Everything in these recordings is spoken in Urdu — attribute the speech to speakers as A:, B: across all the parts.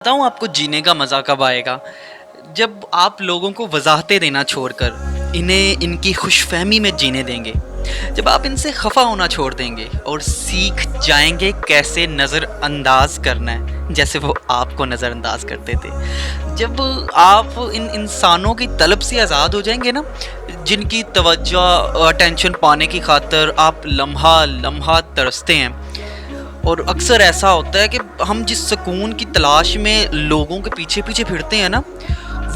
A: بتاؤں آپ کو جینے کا مزہ کب آئے گا؟ جب آپ لوگوں کو وضاحتیں دینا چھوڑ کر انہیں ان کی خوش فہمی میں جینے دیں گے، جب آپ ان سے خفا ہونا چھوڑ دیں گے اور سیکھ جائیں گے کیسے نظر انداز کرنا ہے جیسے وہ آپ کو نظر انداز کرتے تھے، جب آپ ان انسانوں کی طلب سے آزاد ہو جائیں گے نا، جن کی توجہ اٹینشن پانے کی خاطر آپ لمحہ لمحہ ترستے ہیں، اور اکثر ایسا ہوتا ہے کہ ہم جس سکون کی تلاش میں لوگوں کے پیچھے پیچھے پھرتے ہیں نا،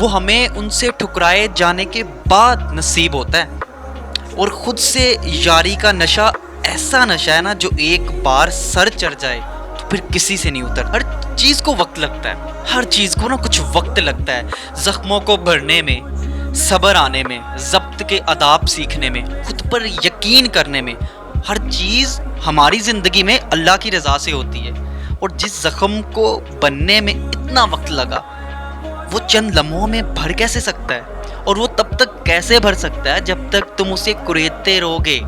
A: وہ ہمیں ان سے ٹھکرائے جانے کے بعد نصیب ہوتا ہے۔ اور خود سے یاری کا نشہ ایسا نشہ ہے نا، جو ایک بار سر چڑھ جائے تو پھر کسی سے نہیں اتر۔ ہر چیز کو وقت لگتا ہے، ہر چیز کو نا کچھ وقت لگتا ہے، زخموں کو بھرنے میں، صبر آنے میں، ضبط کے آداب سیکھنے میں، خود پر یقین کرنے میں۔ ہر چیز ہماری زندگی میں اللہ کی رضا سے ہوتی ہے، اور جس زخم کو بننے میں اتنا وقت لگا، وہ چند لمحوں میں بھر کیسے سکتا ہے؟ اور وہ تب تک کیسے بھر سکتا ہے جب تک تم اسے کریدتے رہو گے؟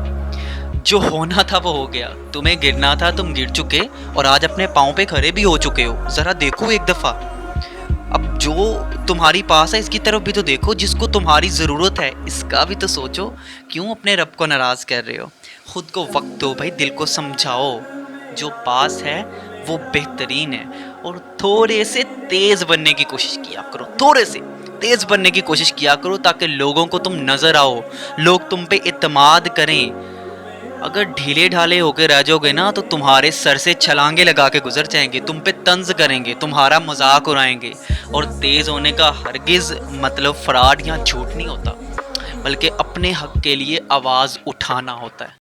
A: جو ہونا تھا وہ ہو گیا، تمہیں گرنا تھا تم گر چکے، اور آج اپنے پاؤں پہ کھڑے بھی ہو چکے ہو۔ ذرا دیکھو ایک دفعہ، اب جو تمہاری پاس ہے اس کی طرف بھی تو دیکھو، جس کو تمہاری ضرورت ہے اس کا بھی تو سوچو۔ کیوں اپنے رب کو ناراض کر رہے ہو؟ خود کو وقت دو بھائی، دل کو سمجھاؤ، جو پاس ہے وہ بہترین ہے، اور تھوڑے سے تیز بننے کی کوشش کیا کرو، تھوڑے سے تیز بننے کی کوشش کیا کرو، تاکہ لوگوں کو تم نظر آؤ، لوگ تم پہ اعتماد کریں۔ اگر ڈھیلے ڈھالے ہو کے رہ جاؤ گے نا، تو تمہارے سر سے چھلانگے لگا کے گزر جائیں گے، تم پہ طنز کریں گے، تمہارا مذاق اڑائیں گے۔ اور تیز ہونے کا ہرگز مطلب فراڈ یا جھوٹ نہیں ہوتا، بلکہ اپنے حق کے لیے آواز اٹھانا ہوتا ہے۔